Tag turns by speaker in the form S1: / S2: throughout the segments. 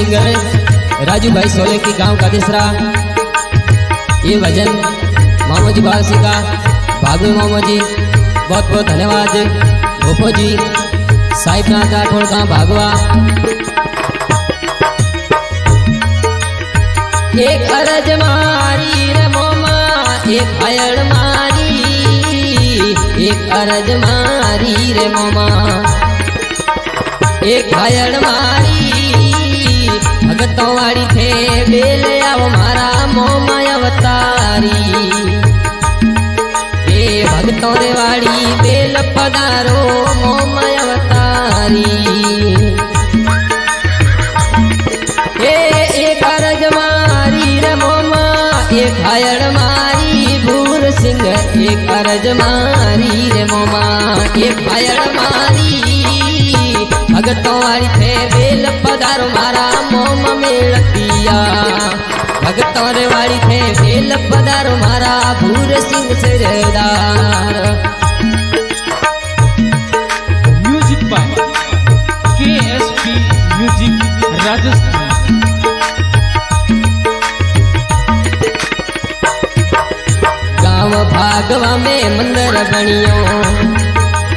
S1: Singer Raju भाई सोलंकी गांव का दूसरा ये भजन मामू जी बाल सिंह का भागु मामू जी बहुत बहुत धन्यवाद। भोपो जी साहिब नाथ राठौड़ का भागवा। एक अरज मारी रे मोमा एक अयड़ मारी, एक अरज मारी रे मोमा एक अयड़ मारी। भगतों वाली थे बेल आओ मारा मोमा अवतारी, ए भगतों रे वाली बेल पधारो मोमा अवतारी। एक अरज मारी रे मोमा एक अयड़ मारी भूर सिंह, एक अरज मारी रे मोमा एक अयड़ मारी। भगतों वाली थे बेल पधारो मारा मोम मेड़तिया, भगतों रे वाली थे बेल पधारो मारा Bhur Singh Sardar.
S2: Music by KSP music Rajasthan.
S1: गांव भागवा में मंदिर बनियो,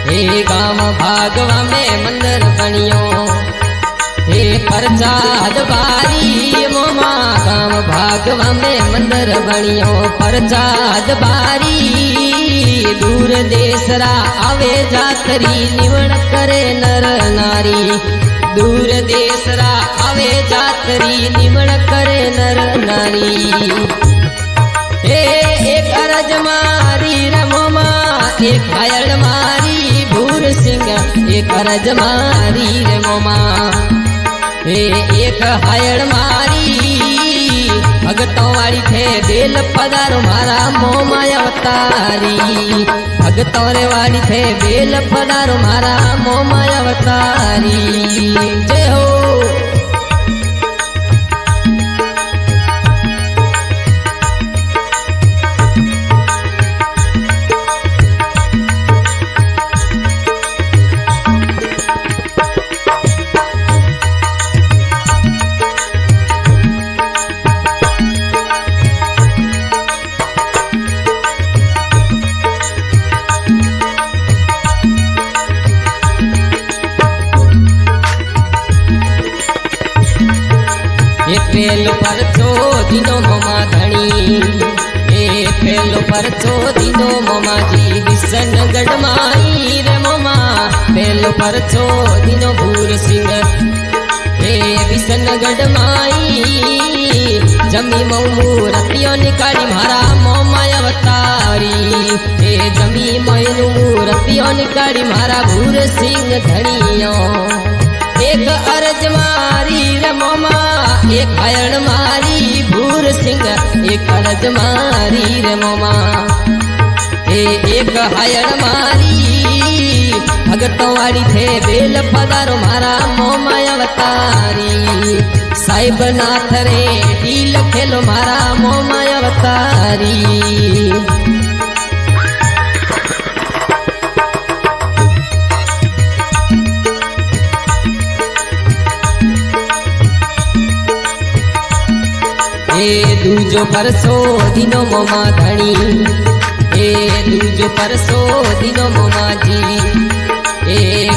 S1: हे गांव भागवा में मंदिर बनियो। हे प्रसाद बारी मोमा गांव भागवा में मंदिर बनियो। प्रसाद बारी दूर देसरा आवे जातरी निवण करे नर नारी, दूर देसरा आवे जातरी निवण करे नर नारी। एक अरज मारी रे मोमा एक अयड़ मारी भूर सिंह, एक अरज मारी रे मोमा एक अयड़ मारी। भगतों वाली थे बेल पधारो मारा मोमा अवतारी, भगतों रे वाली थे बेल पधारो मारा मोमा अवतारी। जय हो। पेलो परचो दिनो मोमा धनी, ए पेलो परचो दिनो मोमा जी विसन गढ़माई रे मोमा। पेलो परचो दिनो भूर सिंह ए विसन गढ़माई। जमी मूर्तियों निकाली मारा मोमा अवतारी, ए जमी मूर्तियों निकाली मारा भूर सिंह धनियो। एक अरज मारी रे मोमा एक अयड़ मारी भूर सिंह, एक अरज मारी रे मोमा एक अयड़ मारी। भगतों वाली थे बेल पधारो मारा मोमा अवतारी। साहिब नाथ रे डील खेलो मारा मोमा अवतारी। दूजो परसो दिनो मोमा धनी, दूजो परसो दिनो मोमा जी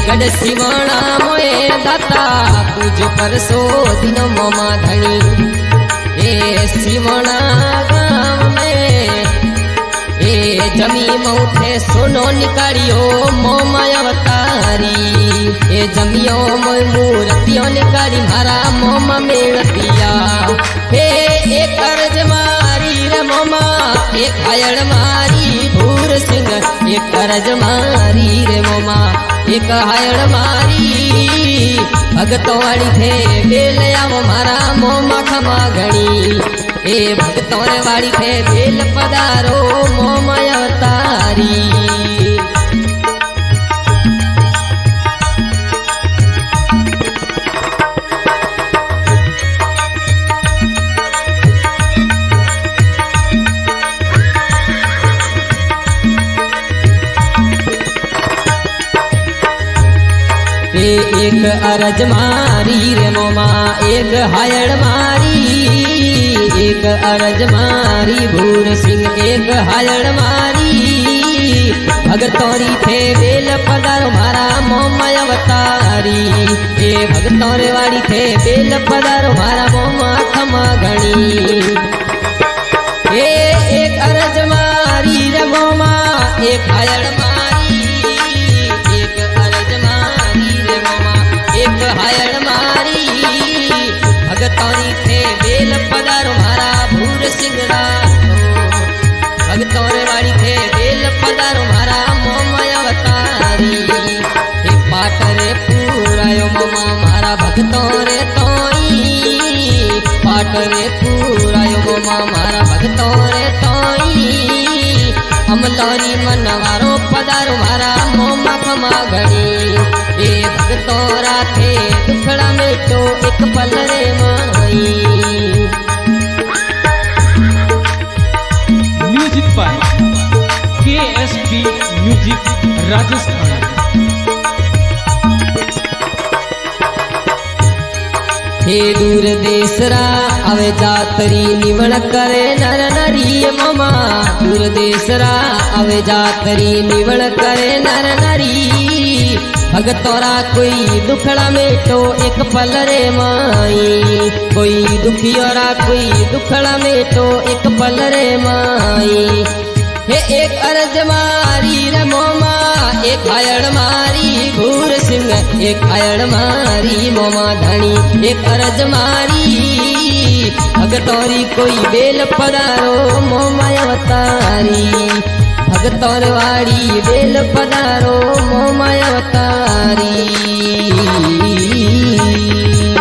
S1: गढ़ सिवाणा मोए दाता। दूजो परसो दिनो मोमा धनी सिवाणा गाँव में जमी मऊथे सोनो निकालियो मोमा अवतारी। जमियो मूर्तियों निकाली मारा मोमा मेड़तिया। एक अरज मारी रे मोमा एक अयड़ मारी भूर सिंह, एक अरज मारी रे मोमा एक अयड़ मारी। भगतों वाली थे बेल आओ मारा मोमा खमा घणी, ए भगतों रे वाली थे बेल पधारो मोमा अवतारी। एक अरज मारी रे मोमा एक हायड़ मारी, एक अरज मारी भूर सिंह एक हायड़ मारी। भगतौरी थे बेल पधारो मारा मोमा अवतारी, ए भगतौरे वाड़ी थे बेल पधारो मारा मोमा खमा घणी। एक अरज मारी रे मोमा एक हायड़ मारी, एक अरज मारी रे मोमा एक हायड़ मारी। भगतौरी थे बेल पधारो मारा भूर सिंह भगतौरे वाड़ी थे बेल पधारो मारा मोमा अवतारी। हे पाटरे पूरायो मोमा मारा भगतौरे तोई, पाटरे पूरायो मोमा मारा भगतौरे तोई। अमलोरी मनवारो पधारो मारा मोमा खमा घणी। ए भगतौरा थे दुखड़ा मेटो एक पल रे माई।
S2: Music by KSP music Rajasthan.
S1: हे दूर देसरा अवे जातरी निवण करे नर नरी मोमा, दूर देसरा अवे जातरी निवण करे नर नरी। भगतौरा कोई दुखड़ा मेटो एक पल रे माई, कोई दुखियोरा कोई दुखड़ा मेटो एक पल रे माई। हे एक अरज मारी रे मोमा एक हायड़ मारी भूर सिंह एक हायड़ मारी मोमा धनी एक अरज मारी। भगतौरी कोई बेल पधारो मोमा अवतारी, भगतौर वाड़ी बेल पधारो मोमा अवतारी।